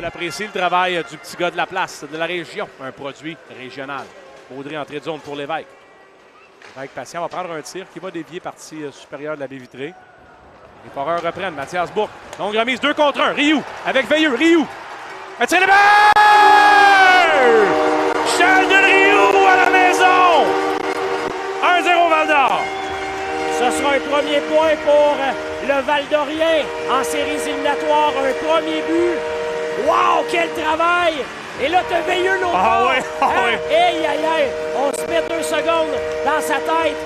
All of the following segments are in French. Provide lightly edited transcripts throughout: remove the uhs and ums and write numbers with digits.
faut l'apprécier, le travail du petit gars de la place, de la région. Un produit régional. Baudry, entrée de zone pour Lévesque. Lévesque patient va prendre un tir qui va dévier partie supérieure de la baie vitrée. Les foreurs reprennent. Mathias Bourque. Longue remise, 2 contre 1. Rioux avec Veilleux. Rioux. Un tir de but! Charles de Rioux à la maison! 1-0 Val-d'Or. Ce sera un premier point pour le Val-d'Orien en séries éliminatoires. Un premier but. Wow, quel travail! Et là, tu as Veilleux l'autre bord. Oui, oui. Aïe, aïe, aïe. On se met 2 secondes dans sa tête.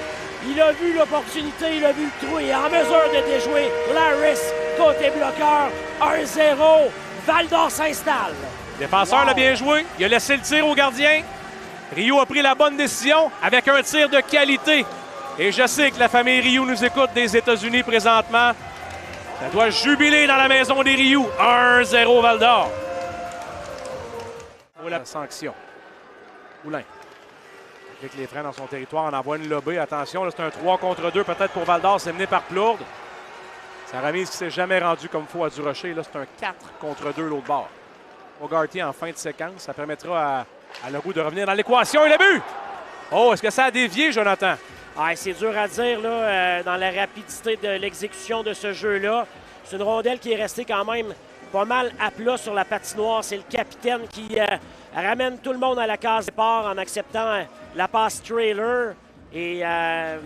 Il a vu l'opportunité, il a vu le trou. Il est en mesure de déjouer Laris côté bloqueur. 1-0. Val-d'Or s'installe. Le défenseur l'a bien joué. Il a laissé le tir au gardien. Rioux a pris la bonne décision avec un tir de qualité. Et je sais que la famille Rioux nous écoute des États-Unis présentement. Ça doit jubiler dans la maison des Rioux. 1-0 Val-d'Or. Pour la sanction. Poulain. Avec les freins dans son territoire, on envoie une lobée. Attention, là, c'est un 3 contre 2 peut-être pour Val-d'Or. C'est mené par Plourde. Sa remise qui ne s'est jamais rendue comme il faut à Durocher. Là, c'est un 4 contre 2 l'autre bord. O'Garty en fin de séquence. Ça permettra à Leroux de revenir dans l'équation. Et le but! Oh, est-ce que ça a dévié, Jonathan? Ah, c'est dur à dire là, dans la rapidité de l'exécution de ce jeu-là. C'est une rondelle qui est restée quand même pas mal à plat sur la patinoire. C'est le capitaine qui ramène tout le monde à la case départ en acceptant la passe trailer. Et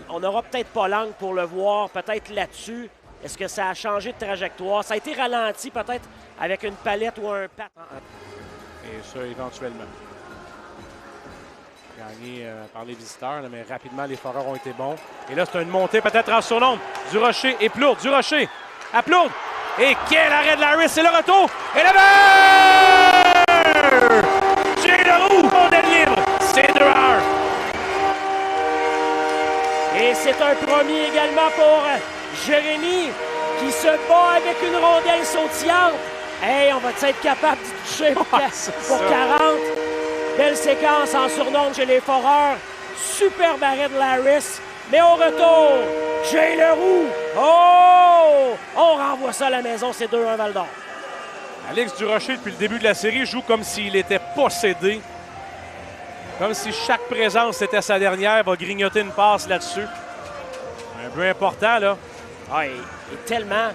on n'aura peut-être pas l'angle pour le voir, peut-être là-dessus. Est-ce que ça a changé de trajectoire? Ça a été ralenti peut-être avec une palette ou un pat. Et ça, éventuellement. Gagné par les visiteurs, là, mais rapidement, les foreurs ont été bons. Et là, c'est une montée peut-être en surnombre. Durocher et Plourde. Durocher à Plourde. Et quel arrêt de Laris! C'est le retour! Et le but! Jay Leroux! On est libre! C'est 2-1. Et c'est un premier également pour Jérémy qui se bat avec une rondelle sautillante. Hey, on va être capable d'y toucher pour 40. Belle séquence en surnombre chez les foreurs. Superbe arrêt de Laris. Mais au retour, Jay Leroux. Oh! On renvoie ça à la maison, c'est 2-1 Val-d'Or. Alex Durocher, depuis le début de la série, joue comme s'il était possédé. Comme si chaque présence était sa dernière. Va grignoter une passe là-dessus. Un but important, là. Ah, et tellement,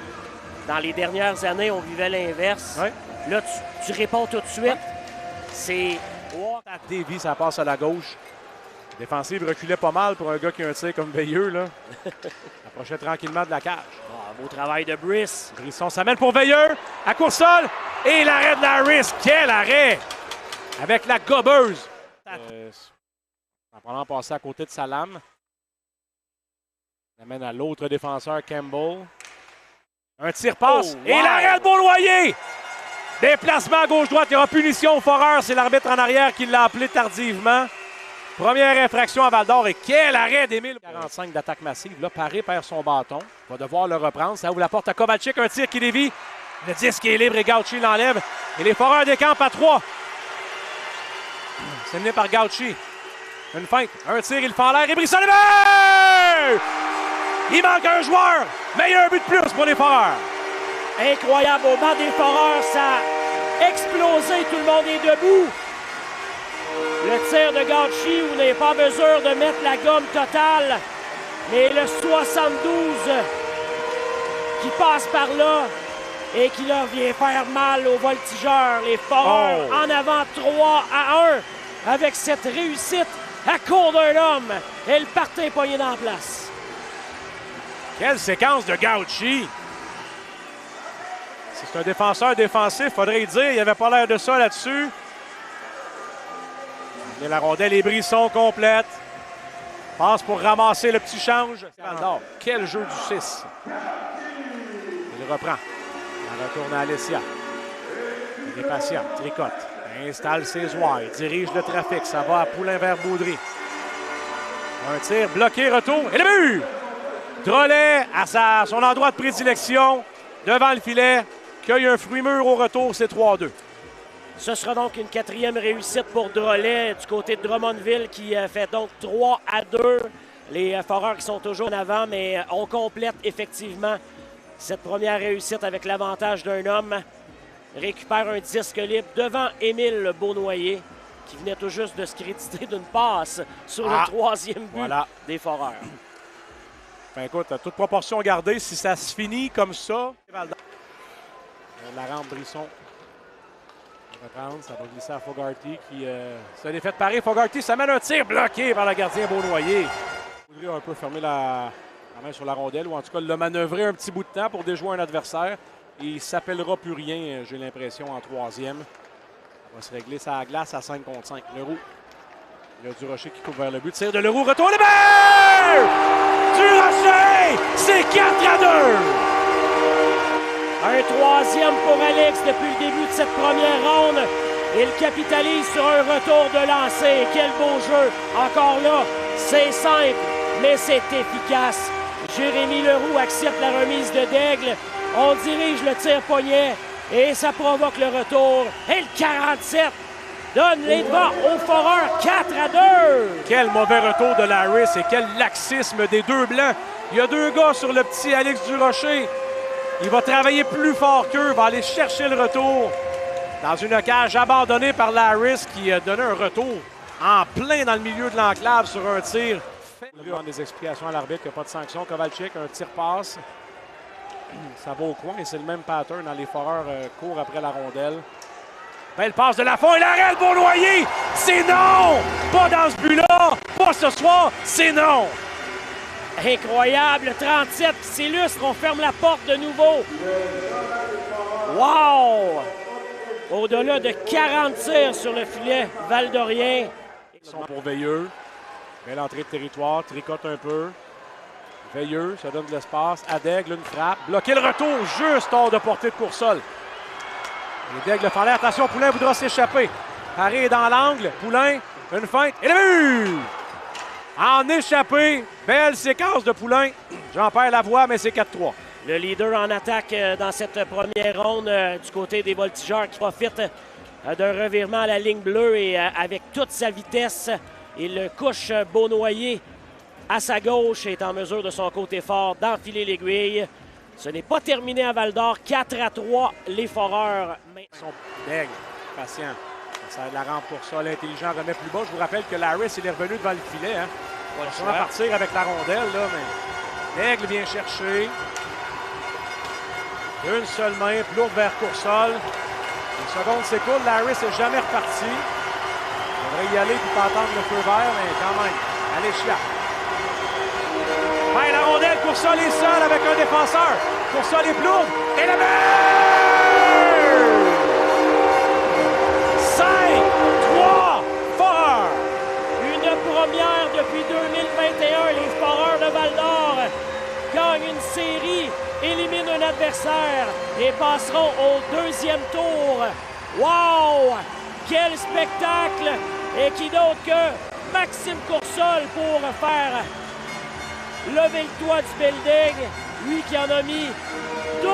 dans les dernières années, on vivait l'inverse. Ouais. Là, tu réponds tout de suite. Ouais. C'est... Davy, ça passe à la gauche. La défensive reculait pas mal pour un gars qui a un tir comme Veilleux, là. Approchait tranquillement de la cage. Ah, beau travail de Brice. Brisson s'amène pour Veilleux. À court-sol. Et l'arrêt de Laris. Quel arrêt! Avec la gobeuse. En prenant passer à côté de sa lame. Il amène à l'autre défenseur, Campbell. Un tir-passe. Oh, wow. Et l'arrêt de Beauloyer! Déplacement à gauche-droite. Il y aura punition au foreur. C'est l'arbitre en arrière qui l'a appelé tardivement. Première infraction à Val-d'Or. Et quel arrêt d'Émile! 45 d'attaque massive. Là, Paré perd son bâton. Va devoir le reprendre. Ça ouvre la porte à Kovalchik. Un tir qui dévie. Le disque est libre et Gauchi l'enlève. Et les foreurs décampent à 3. C'est mené par Gauchi. Une feinte. Un tir, il fait en l'air. Et Brisson le but! Il manque un joueur. Meilleur but de plus pour les foreurs. Incroyable au banc des foreurs. Ça a explosé. Tout le monde est debout. Le tir de Gauchi, vous n'avez pas mesure de mettre la gomme totale. Mais le 72 qui passe par là et qui leur vient faire mal aux voltigeurs. Les foreurs en avant 3-1 avec cette réussite à court d'un homme. Et le parti est pogné dans la place. Quelle séquence de Gauchi! C'est un défenseur défensif, faudrait y dire. Il n'y avait pas l'air de ça là-dessus. Et la rondelle et Brisson complète. Passe pour ramasser le petit change. Quel jeu du 6. Il reprend. Il retourne à Alessia. Il est patient. Tricote. Installe ses oies. Il dirige le trafic. Ça va à Poulain vers Baudry. Un tir bloqué. Retour. Et le but! Drolet à son endroit de prédilection. Devant le filet. Cueille un fruit mûr au retour. C'est 3-2. Ce sera donc une 4e réussite pour Drolet du côté de Drummondville qui fait donc 3-2. Les foreurs qui sont toujours en avant, mais on complète effectivement cette première réussite avec l'avantage d'un homme. récupère un disque libre devant Émile Beaunoyer, qui venait tout juste de se créditer d'une passe sur le troisième but des Foreurs. Ben écoute, à toute proportion gardée, si ça se finit comme ça, la rampe Brisson va reprendre, ça va glisser à Fogarty qui se l'est fait parer. Fogarty s'amène un tir bloqué par le gardien Beaunoyer. Il voudrait un peu fermer la main sur la rondelle, ou en tout cas le manœuvrer un petit bout de temps pour déjouer un adversaire. Il ne s'appellera plus rien, j'ai l'impression, en troisième. Ça va se régler sa glace à 5 contre 5. Leroux. Il y a Durocher qui court vers le but. Tire de Leroux, retourne le but! Durocher! C'est 4-2! Un troisième pour Alex depuis le début de cette première ronde. Il capitalise sur un retour de lancer. Quel beau jeu! Encore là, c'est simple, mais c'est efficace. Jérémy Leroux accepte la remise de Daigle. On dirige le tir-poignet et ça provoque le retour. Et le 47 donne les devants aux Foreurs 4-2. Quel mauvais retour de Larris et quel laxisme des deux Blancs. Il y a deux gars sur le petit Alex Durocher. Il va travailler plus fort qu'eux, va aller chercher le retour dans une cage abandonnée par Larris qui a donné un retour en plein dans le milieu de l'enclave sur un tir. Il y a des explications à l'arbitre, il n'y a pas de sanction. Kovalchik, un tir passe. Ça va au coin et c'est le même pattern dans les Foreurs courent après la rondelle. Belle passe de la fond et l'arrêt Beaunoyer! C'est non! Pas dans ce but-là! Pas ce soir! C'est non! Incroyable! 37 qui s'illustre. On ferme la porte de nouveau. Wow! Au-delà de 40 tirs sur le filet valdorien. Ils sont pour Veilleux. Belle entrée de territoire. Tricote un peu. Veilleux, ça donne de l'espace. À Daigle, une frappe. Bloquer le retour juste hors de portée de Coursol. Et Daigle fait l'air. Attention, Poulain voudra s'échapper. Harry est dans l'angle. Poulain, une feinte. Et le but! En échappé. Belle séquence de Poulain. J'en perds la voix, mais c'est 4-3. Le leader en attaque dans cette première ronde du côté des Voltigeurs qui profite d'un revirement à la ligne bleue et avec toute sa vitesse, il couche Beaunoyer à sa gauche et est en mesure de son côté fort d'enfiler l'aiguille. Ce n'est pas terminé à Val-d'Or. 4-3, les Foreurs. Daigle, patient. Ça a de la rampe pour ça. L'intelligent remet plus bas. Je vous rappelle que Larris, il est revenu devant le filet. Hein. On va partir avec la rondelle, là, mais Daigle vient chercher. Une seule main, Plourde vers Coursol. Une seconde s'écoule. Larris n'est jamais reparti. Il devrait y aller pour pas attendre le feu vert, mais quand même. Allez, Chia. Ben, la rondelle, Coursol est seul avec un défenseur. Coursol et Plourde. Et le but! 5-3, Foreurs. Une première depuis 2021. Les Foreurs de Val-d'Or gagnent une série, éliminent un adversaire et passeront au deuxième tour. Wow! Quel spectacle! Et qui d'autre que Maxime Coursol pour faire lever le toit du building. Lui qui en a mis 2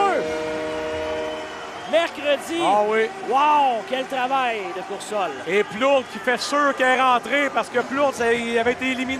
mercredi. Ah oui. Wow! Quel travail de Coursol. Et Plourde qui fait sûr qu'elle est rentrée parce que Plourde, il avait été éliminé.